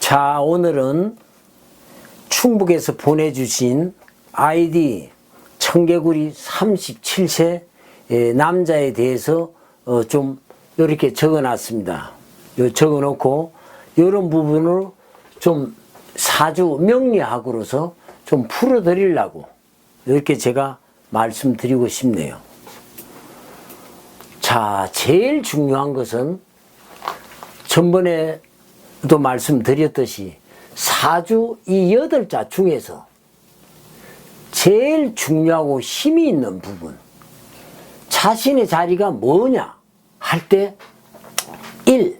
자, 오늘은 충북에서 보내주신 아이디 청개구리 37세 남자에 대해서 좀 이렇게 적어놨습니다. 적어놓고 이런 부분을 좀 사주 명리학으로서 좀 풀어드리려고 이렇게 제가 말씀드리고 싶네요. 자, 제일 중요한 것은 전번에도 말씀드렸듯이 사주 이 8자 중에서 제일 중요하고 힘이 있는 부분, 자신의 자리가 뭐냐 할 때 1,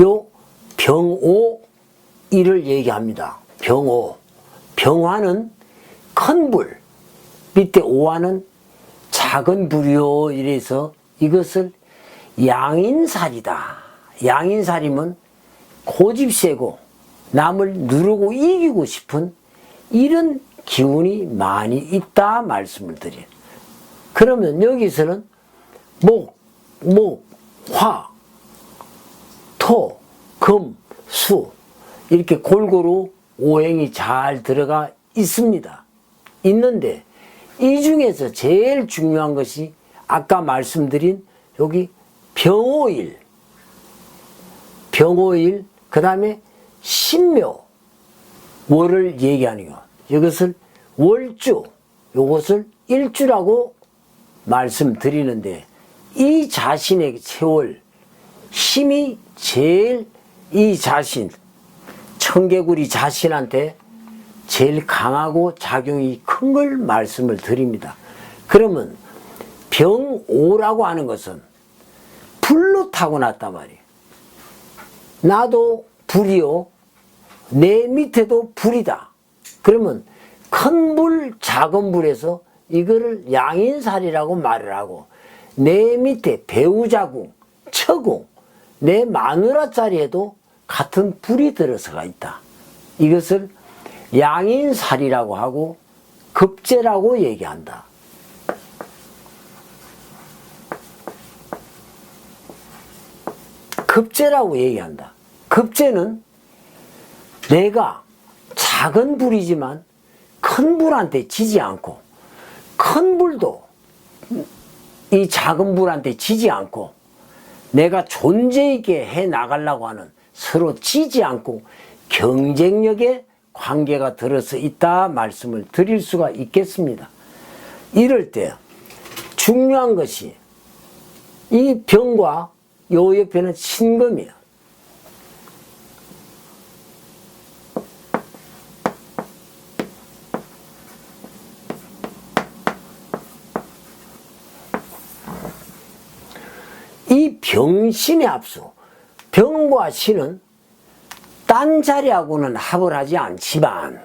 요 병오 이를 얘기합니다. 병오. 병화는 큰 불, 밑에 오화는 작은 불이요. 이래서 이것을 양인살이다. 양인살이면 고집세고 남을 누르고 이기고 싶은 이런 기운이 많이 있다 말씀을 드려요. 그러면 여기서는 목, 화, 토, 금, 수 이렇게 골고루 오행이 잘 들어가 있습니다. 있는데 이 중에서 제일 중요한 것이 아까 말씀드린 여기 병오일, 그 다음에 신묘, 월을 얘기하는 것. 이것을 월주, 이것을 일주라고 말씀드리는데 이 자신의 세월, 힘이 제일 이 자신, 청개구리 자신한테 제일 강하고 작용이 큰 걸 말씀을 드립니다. 그러면 병오라고 하는 것은 불로 타고났단 말이에요. 나도 불이요, 내 밑에도 불이다. 그러면 큰 불, 작은 불에서 이거를 양인살이라고 말을 하고 내 밑에 배우자궁, 처궁, 내 마누라 자리에도 같은 불이 들어서가 있다. 이것을 양인살이라고 하고 급제라고 얘기한다. 급제라고 얘기한다. 급제는 내가 작은 불이지만 큰 불한테 지지 않고 큰 불도 이 작은 불한테 지지 않고 내가 존재 있게 해 나가려고 하는 서로 지지 않고 경쟁력의 관계가 들어서 있다 말씀을 드릴 수가 있겠습니다. 이럴 때 중요한 것이 이 병과 요 옆에는 신금이에요. 이 병신의 합수, 병과 신은 딴 자리하고는 합을 하지 않지만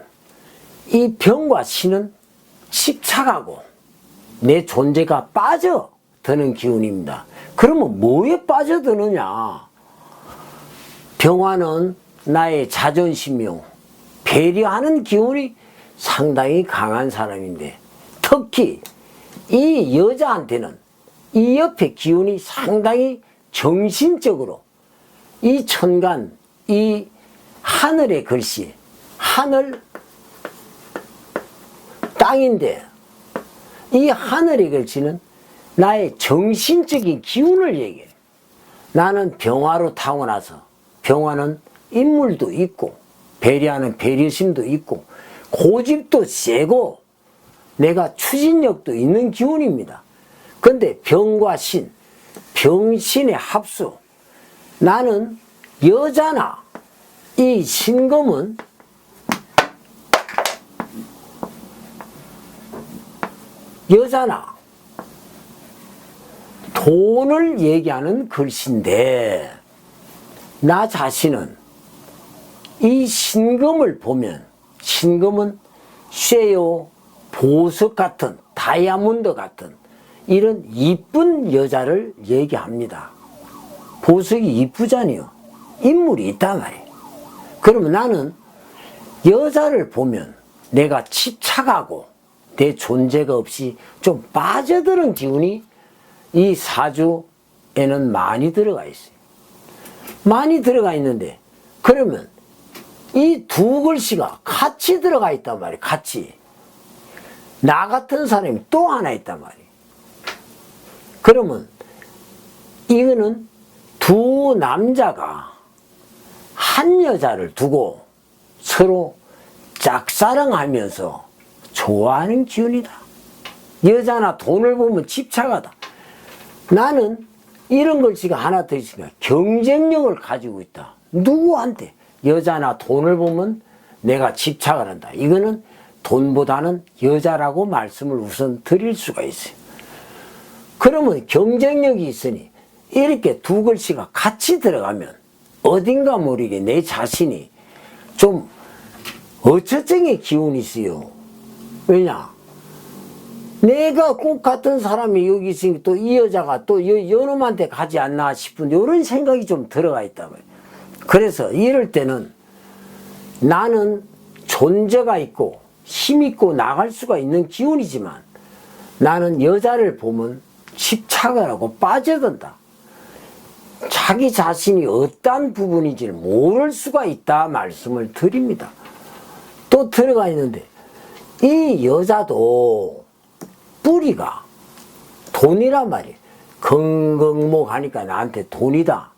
이 병과 신은 집착하고 내 존재가 빠져드는 기운입니다. 그러면 뭐에 빠져드느냐? 병화는 나의 자존심이요, 배려하는 기운이 상당히 강한 사람인데 특히 이 여자한테는 이 옆에 기운이 상당히 정신적으로 이 천간, 이 하늘의 글씨, 하늘, 땅인데 이 하늘의 글씨는 나의 정신적인 기운을 얘기해요. 나는 병화로 타고나서 병화는 인물도 있고 배려하는 배려심도 있고 고집도 세고 내가 추진력도 있는 기운입니다. 근데 병과 신, 병신의 합수, 나는 여자나 이 신금은 여자나 돈을 얘기하는 글씨인데 나 자신은 이 신금을 보면 신금은 쇠요, 보석 같은 다이아몬드 같은 이런 이쁜 여자를 얘기합니다. 보석이 이쁘잖아요. 인물이 있단 말이에요. 그러면 나는 여자를 보면 내가 집착하고 내 존재가 없이 좀 빠져드는 기운이 이 사주에는 많이 들어가 있어요. 많이 들어가 있는데 그러면 이 두 글씨가 같이 들어가 있단 말이에요. 같이. 나 같은 사람이 또 하나 있단 말이에요. 그러면 이거는 두 남자가 한 여자를 두고 서로 짝사랑하면서 좋아하는 기운이다. 여자나 돈을 보면 집착하다. 나는 이런 글씨가 하나 더 있으니까 경쟁력을 가지고 있다. 누구한테? 여자나 돈을 보면 내가 집착을 한다. 이거는 돈보다는 여자라고 말씀을 우선 드릴 수가 있어요. 그러면 경쟁력이 있으니 이렇게 두 글씨가 같이 들어가면 어딘가 모르게 내 자신이 좀 어처증의 기운이 있어요. 왜냐? 내가 꼭 같은 사람이 여기 있으니 또 이 여자가 또 여놈한테 가지 않나 싶은 이런 생각이 좀 들어가 있다고요. 그래서 이럴 때는 나는 존재가 있고 힘 있고 나갈 수가 있는 기운이지만 나는 여자를 보면 집착을 하고 빠져든다. 자기 자신이 어떠한 부분인지를 모를 수가 있다 말씀을 드립니다. 또 들어가 있는데 이 여자도 뿌리가 돈이란 말이에요. 긍긍목 하니까 나한테 돈이다.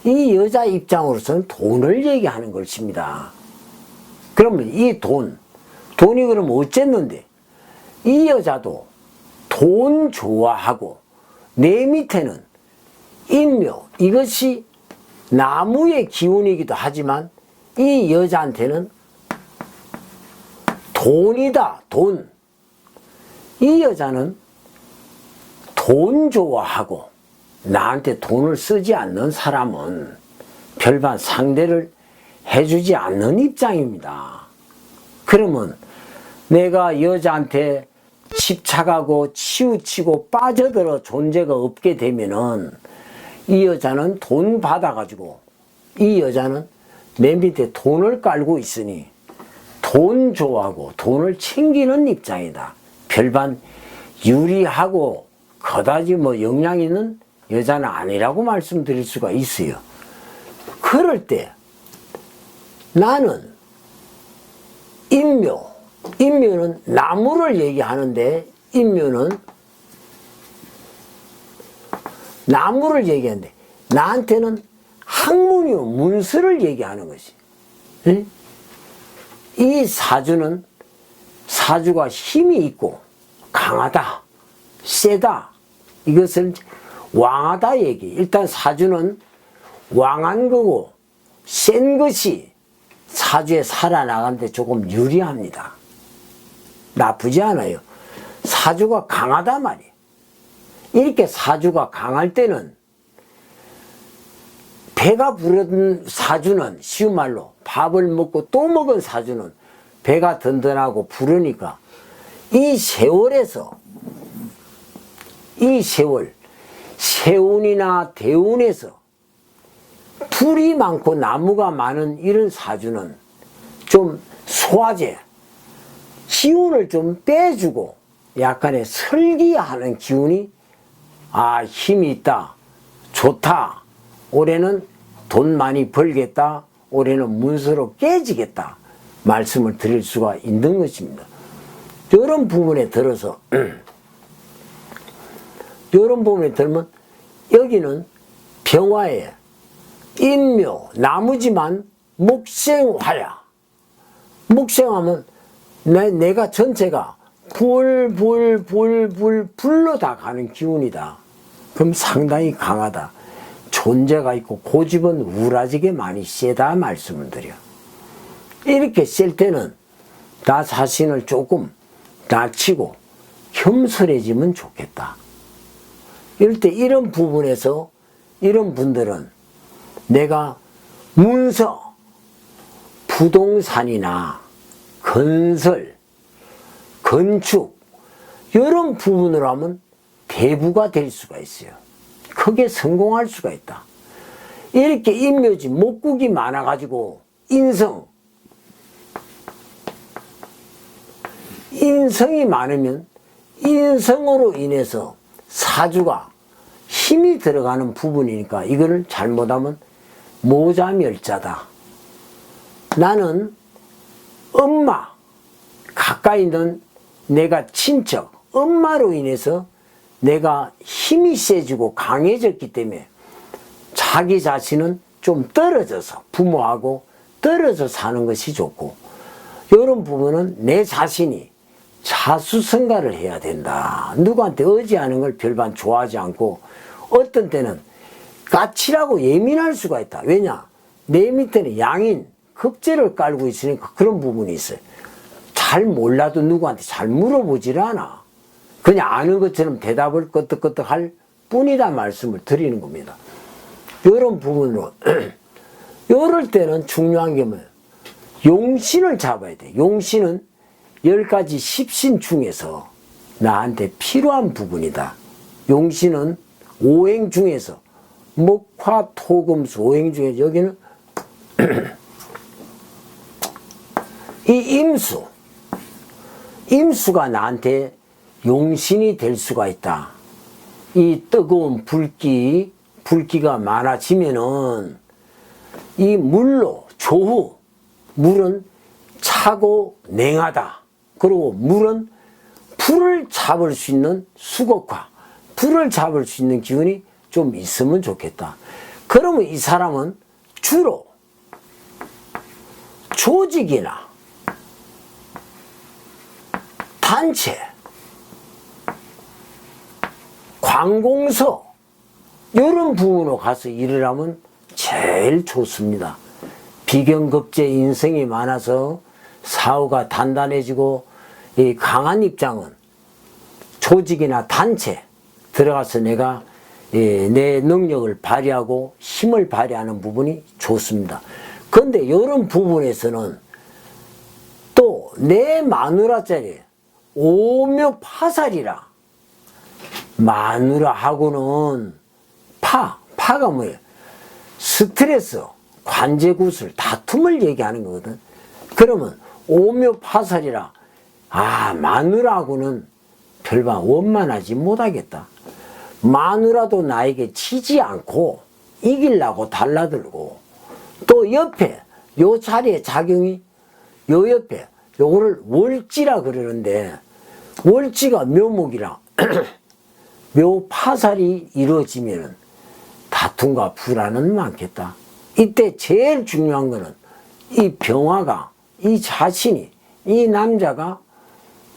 이 여자 입장으로서는 돈을 얘기하는 것입니다. 그러면 이 돈이 그럼 어쨌는데 이 여자도 돈 좋아하고 내 밑에는 인묘, 이것이 나무의 기운이기도 하지만 이 여자한테는 돈이다. 돈. 이 여자는 돈 좋아하고 나한테 돈을 쓰지 않는 사람은 별반 상대를 해주지 않는 입장입니다. 그러면 내가 여자한테 집착하고 치우치고 빠져들어 존재가 없게 되면은 이 여자는 돈 받아가지고 이 여자는 내 밑에 돈을 깔고 있으니 돈 좋아하고 돈을 챙기는 입장이다. 별반 유리하고 그다지 뭐 영향 있는 여자는 아니라고 말씀드릴 수가 있어요. 그럴 때 나는 인묘는 나무를 얘기하는데 인묘는 나무를 얘기하는데 나한테는 학문이요 문서를 얘기하는 것이. 응? 이 사주는 사주가 힘이 있고 강하다, 세다. 이것을 왕하다 얘기. 일단 사주는 왕한 거고 센 것이 사주에 살아나가는데 조금 유리합니다. 나쁘지 않아요. 사주가 강하다 말이에요. 이렇게 사주가 강할 때는 배가 부른 사주는 쉬운 말로 밥을 먹고 또 먹은 사주는 배가 든든하고 부르니까 이 세월에서 이 세운이나 대운에서 풀이 많고 나무가 많은 이런 사주는 좀 소화제, 기운을 좀 빼주고 약간의 설기하는 기운이 힘이 있다, 좋다, 올해는 돈 많이 벌겠다, 올해는 문서로 깨지겠다 말씀을 드릴 수가 있는 것입니다. 이런 부분에 들어서 이런 부분에 들면 여기는 병화에 인묘, 나무지만 목생화야. 목생하면 내가 전체가 불로 다 가는 기운이다. 그럼 상당히 강하다. 존재가 있고 고집은 우라지게 많이 세다 말씀을 드려. 이렇게 셀 때는 나 자신을 조금 낮추고 겸손해지면 좋겠다. 이럴 때 이런 부분에서 이런 분들은 내가 문서, 부동산이나 건설, 건축 이런 부분으로 하면 대부가 될 수가 있어요. 크게 성공할 수가 있다. 이렇게 인묘지 목국이 많아가지고 인성이 많으면 인성으로 인해서 사주가 힘이 들어가는 부분이니까 이거를 잘못하면 모자멸자다. 나는 엄마, 가까이 있는 내가 친척, 엄마로 인해서 내가 힘이 세지고 강해졌기 때문에 자기 자신은 좀 떨어져서 부모하고 떨어져 사는 것이 좋고, 이런 부분은 내 자신이 자수성가를 해야 된다. 누구한테 의지하는 걸 별반 좋아하지 않고, 어떤 때는 까칠하고 예민할 수가 있다. 왜냐? 내 밑에는 양인, 급제를 깔고 있으니까 그런 부분이 있어요. 잘 몰라도 누구한테 잘 물어보질 않아. 그냥 아는 것처럼 대답을 끄떡끄떡 할 뿐이다 말씀을 드리는 겁니다. 이런 부분으로 이럴 때는 중요한 게 뭐예요? 용신을 잡아야 돼. 용신은 10가지 십신 중에서 나한테 필요한 부분이다. 용신은 오행 중에서 목화 토금수 오행 중에 여기는 이 임수가 나한테 용신이 될 수가 있다. 이 뜨거운 불기가 많아지면은 이 물로 조후, 물은 차고 냉하다. 그리고 물은 불을 잡을 수 있는 수곡화, 불을 잡을 수 있는 기운이 좀 있으면 좋겠다. 그러면 이 사람은 주로 조직이나 단체, 관공서 이런 부분으로 가서 일을 하면 제일 좋습니다. 비경급제 인성이 많아서 사후가 단단해지고, 이 강한 입장은 조직이나 단체 들어가서 내가 내 능력을 발휘하고 힘을 발휘하는 부분이 좋습니다. 그런데 이런 부분에서는 또 내 마누라짜리 오묘파살이라, 마누라하고는 파가 뭐예요? 스트레스, 관제구술, 다툼을 얘기하는 거거든. 그러면 오묘파살이라, 마누라하고는 별반 원만하지 못하겠다. 마누라도 나에게 지지 않고 이기려고 달라들고, 또 옆에 요 자리의 작용이 요 옆에 요거를 월지라 그러는데, 월지가 묘목이라 묘파살이 이루어지면은 다툼과 불안은 많겠다. 이때 제일 중요한 거는 이 병화가, 이 자신이, 이 남자가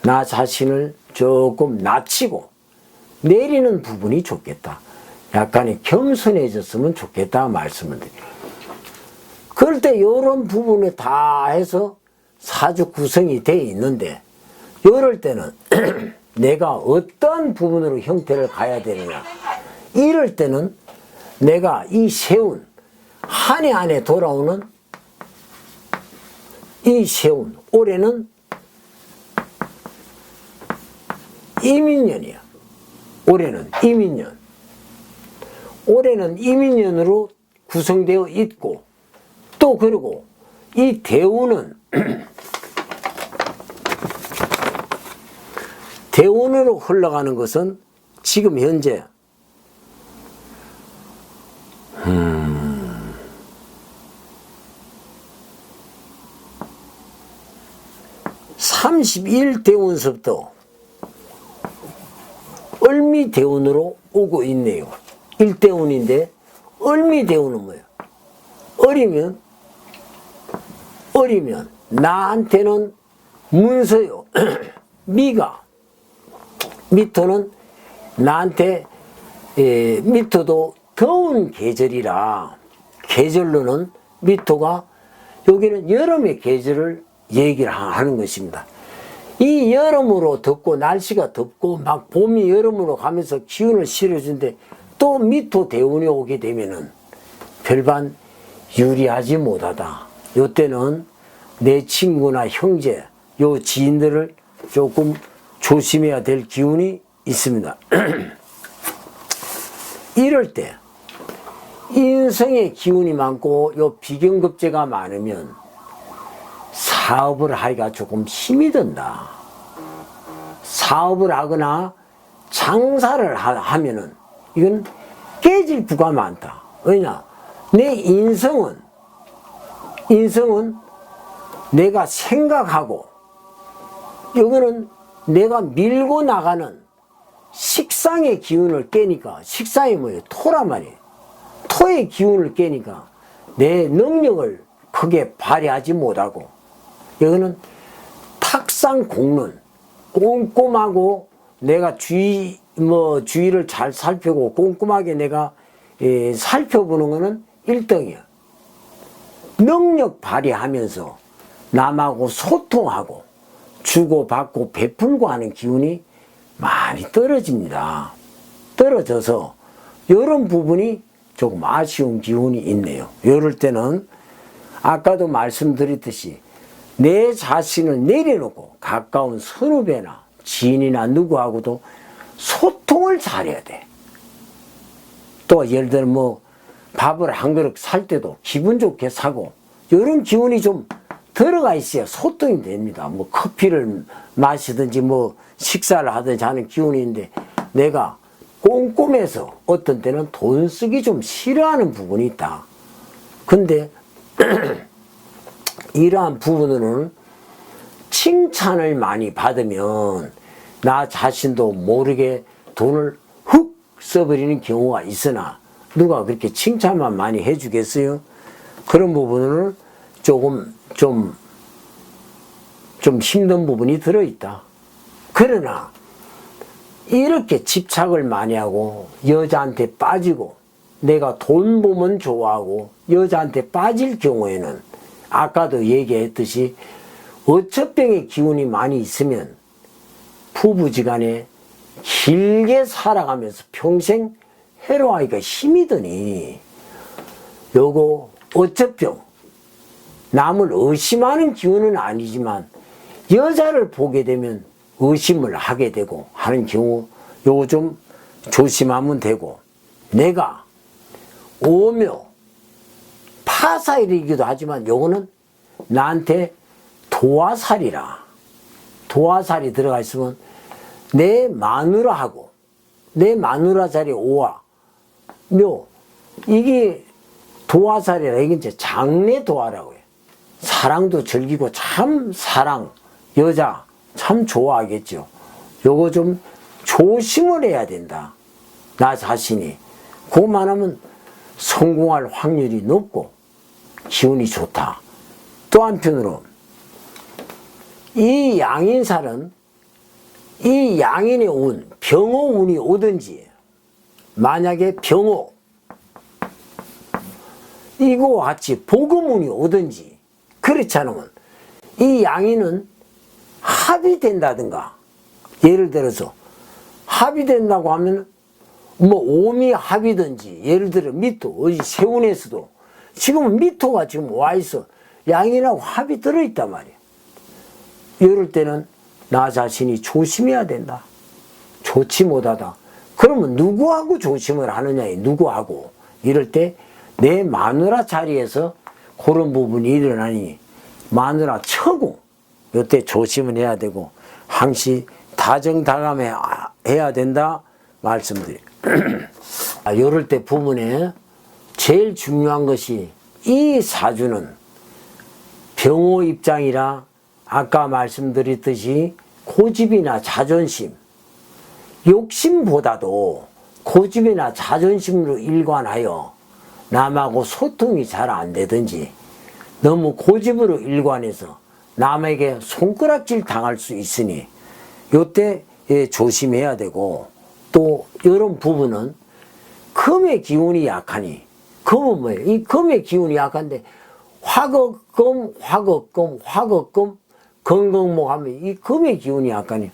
나 자신을 조금 낮추고 내리는 부분이 좋겠다. 약간의 겸손해졌으면 좋겠다 말씀을 드려요. 그럴 때 이런 부분에 다 해서 사주 구성이 되어 있는데, 이럴 때는 내가 어떤 부분으로 형태를 가야 되느냐. 이럴 때는 내가 이 세운 한 해 한 해 돌아오는 이 세운, 올해는 이민년이야. 올해는 이민년. 올해는 이민년으로 구성되어 있고, 또 그리고 이 대운은 대운으로 흘러가는 것은 지금 현재 31대운서부터 을미대운으로 오고 있네요. 1대운인데 을미대운은 뭐예요? 어리면 나한테는 문서요. 미토는 나한테 미토도 더운 계절이라, 계절로는 미토가 여기는 여름의 계절을 얘기를 하는 것입니다. 이 여름으로 덥고 날씨가 덥고 막 봄이 여름으로 가면서 기운을 실어주는데, 또 미토 대운이 오게 되면은 별반 유리하지 못하다. 요때는 내 친구나 형제, 요 지인들을 조금 조심해야 될 기운이 있습니다. 이럴 때 인성의 기운이 많고 요 비경급제가 많으면 사업을 하기가 조금 힘이 든다. 사업을 하거나 장사를 하면은 이건 깨질 구가 많다. 왜냐? 내 인성은 내가 생각하고, 이거는 내가 밀고 나가는 식상의 기운을 깨니까, 식상이 뭐예요? 토란 말이에요. 토의 기운을 깨니까 내 능력을 크게 발휘하지 못하고, 이거는 탁상 공론, 꼼꼼하고 내가 주위를 잘 살펴보고 꼼꼼하게 내가 살펴보는 거는 1등이야. 능력 발휘하면서 남하고 소통하고 주고받고 베풀고 하는 기운이 많이 떨어집니다. 떨어져서 이런 부분이 조금 아쉬운 기운이 있네요. 이럴 때는 아까도 말씀드렸듯이 내 자신을 내려놓고 가까운 선후배나 지인이나 누구하고도 소통을 잘해야 돼. 또 예를 들어 뭐 밥을 한 그릇 살 때도 기분 좋게 사고, 이런 기운이 좀 들어가 있어야 소통이 됩니다. 뭐 커피를 마시든지 뭐 식사를 하든지 하는 기운이 있는데, 내가 꼼꼼해서 어떤 때는 돈 쓰기 좀 싫어하는 부분이 있다. 근데 이러한 부분으로는 칭찬을 많이 받으면 나 자신도 모르게 돈을 훅 써버리는 경우가 있으나, 누가 그렇게 칭찬만 많이 해주겠어요? 그런 부분은 조금 좀 힘든 부분이 들어있다. 그러나 이렇게 집착을 많이 하고 여자한테 빠지고, 내가 돈 보면 좋아하고 여자한테 빠질 경우에는 아까도 얘기했듯이 어처병의 기운이 많이 있으면 부부지간에 길게 살아가면서 평생 해로하기가 힘이 드니, 요거 어처병, 남을 의심하는 기운은 아니지만 여자를 보게 되면 의심을 하게 되고 하는 경우, 요거 좀 조심하면 되고, 내가 오묘 파사일이기도 하지만 요거는 나한테 도화살이라, 도화살이 들어가 있으면 내 마누라하고, 내 마누라 자리 오화 묘, 이게 도화살이라, 이게 이제 장래 도화라고 해요. 사랑도 즐기고 참 사랑, 여자 참 좋아하겠죠. 요거 좀 조심을 해야 된다. 나 자신이. 그것만 하면 성공할 확률이 높고 기운이 좋다. 또 한편으로 이 양인살은 이 양인의 운, 병호 운이 오든지, 만약에 병호 이거와 같이 복음 운이 오든지, 그렇지 않으면 이 양인은 합이 된다든가, 예를 들어서 합이 된다고 하면 뭐 오미 합이든지, 예를 들어 미토, 어디 세운에서도 지금 미토가 지금 와 있어. 양인하고 합이 들어있단 말이야. 이럴 때는 나 자신이 조심해야 된다. 좋지 못하다. 그러면 누구하고 조심을 하느냐, 누구하고. 이럴 때 내 마누라 자리에서 그런 부분이 일어나니 마누라 처구, 이때 조심을 해야 되고 항시 다정다감해야 된다 말씀드려요. 이럴 때 부분에 제일 중요한 것이, 이 사주는 병호 입장이라 아까 말씀드렸듯이 고집이나 자존심, 욕심보다도 고집이나 자존심으로 일관하여 남하고 소통이 잘 안 되든지, 너무 고집으로 일관해서 남에게 손가락질 당할 수 있으니 요때 조심해야 되고, 또 이런 부분은 금의 기운이 약하니, 금은 뭐예요? 이 금의 기운이 약한데 화극금, 화극금, 화극금, 건강목 하면 이 금의 기운이 약하니,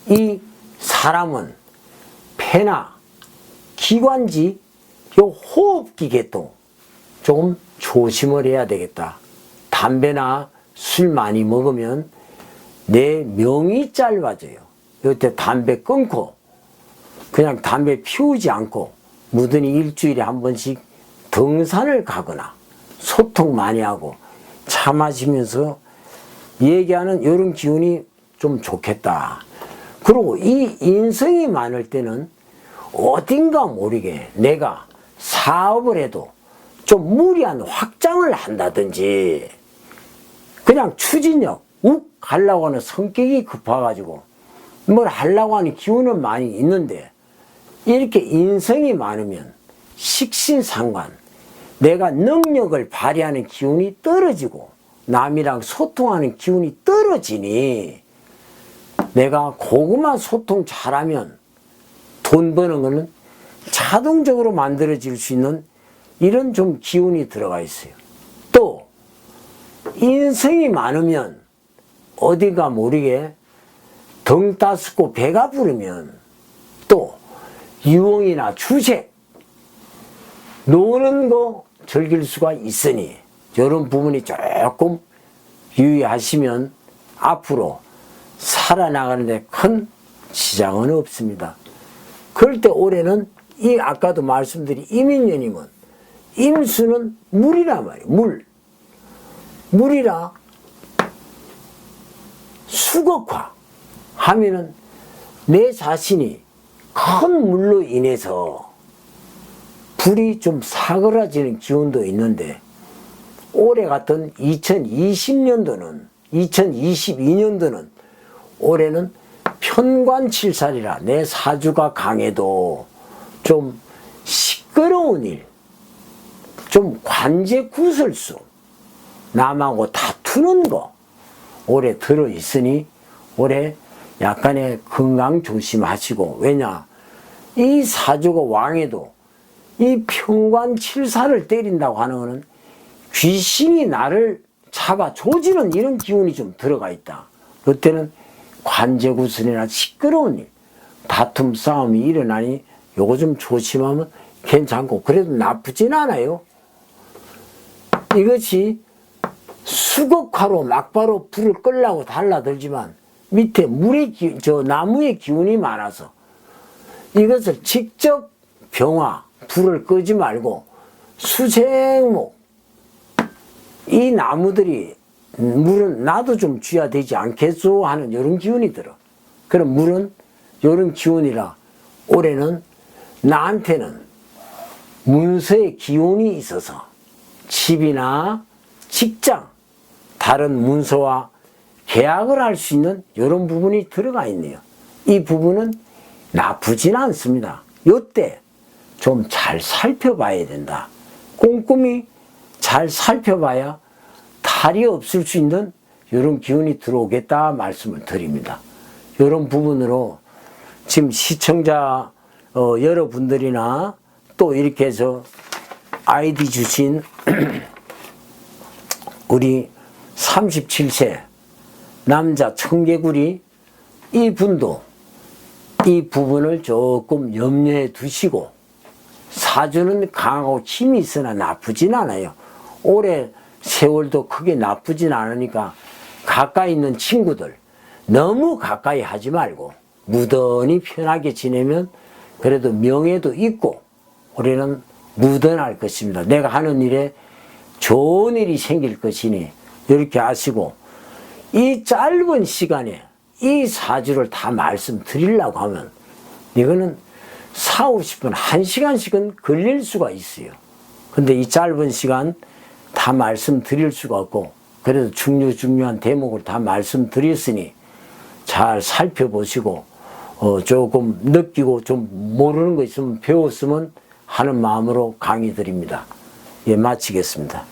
이 사람은 폐나 기관지, 요 호흡기 계통 조금 조심을 해야 되겠다. 담배나 술 많이 먹으면 내 명이 짧아져요. 이때 담배 끊고 그냥 담배 피우지 않고 무든히 일주일에 한 번씩 등산을 가거나 소통 많이 하고 차 마시면서 얘기하는 이런 기운이 좀 좋겠다. 그리고 이 인성이 많을 때는 어딘가 모르게 내가 사업을 해도 좀 무리한 확장을 한다든지, 그냥 그냥 추진력, 욱 하려고 하는 성격이 급해가지고 뭘 하려고 하는 기운은 많이 있는데 이렇게 인성이 많으면 식신상관, 내가 능력을 발휘하는 기운이 떨어지고 남이랑 소통하는 기운이 떨어지니 내가 고구마 소통 잘하면 돈 버는 거는 자동적으로 만들어질 수 있는 이런 좀 기운이 들어가 있어요. 또 인성이 많으면 어디가 모르게 등 따숩고 배가 부르면 또 유흥이나 주색 노는 거 즐길 수가 있으니 이런 부분이 조금 유의하시면 앞으로 살아나가는데 큰 지장은 없습니다. 그럴 때 올해는 이 아까도 말씀드린 임인년이면 임수는 물이란 말이에요. 물이라 수극화 하면은 내 자신이 큰 물로 인해서 불이 좀 사그라지는 기운도 있는데 올해 같은 2020년도는 2022년도는 올해는 편관칠살이라 내 사주가 강해도 좀 시끄러운 일, 좀 관제 구설수, 남하고 다투는 거 올해 들어있으니 올해 약간의 건강 조심하시고, 왜냐 이 사주가 왕해도 이 편관칠살을 때린다고 하는 것은 귀신이 나를 잡아 조지는 이런 기운이 좀 들어가 있다. 그때는 관제구슬이나 시끄러운 일, 다툼 싸움이 일어나니 요거 좀 조심하면 괜찮고, 그래도 나쁘진 않아요. 이것이 수극화로 막바로 불을 끌려고 달라들지만 밑에 물의 나무의 기운이 많아서 이것을 직접 병화 불을 끄지 말고 수생목, 이 나무들이 물은 나도 좀 쥐어야 되지 않겠소 하는 이런 기운이 들어. 그럼 물은 이런 기운이라 올해는 나한테는 문서의 기운이 있어서 집이나 직장, 다른 문서와 계약을 할 수 있는 이런 부분이 들어가 있네요. 이 부분은 나쁘진 않습니다. 이때 좀 잘 살펴봐야 된다. 꼼꼼히 잘 살펴봐야 탈이 없을 수 있는 이런 기운이 들어오겠다 말씀을 드립니다. 이런 부분으로 지금 시청자 여러분들이나 또 이렇게 해서 아이디 주신 우리 37세 남자 청개구리 이분도 이 부분을 조금 염려해 두시고, 사주는 강하고 힘이 있으나 나쁘진 않아요. 올해 세월도 크게 나쁘진 않으니까 가까이 있는 친구들 너무 가까이 하지 말고 무던히 편하게 지내면 그래도 명예도 있고 올해는 무던할 것입니다. 내가 하는 일에 좋은 일이 생길 것이니 이렇게 아시고, 이 짧은 시간에 이 사주를 다 말씀드리려고 하면 이거는 4, 50분, 1시간씩은 걸릴 수가 있어요. 근데 이 짧은 시간 다 말씀드릴 수가 없고, 그래도 중요한 대목을 다 말씀드렸으니 잘 살펴보시고 조금 느끼고 좀 모르는 거 있으면 배웠으면 하는 마음으로 강의 드립니다. 예, 마치겠습니다.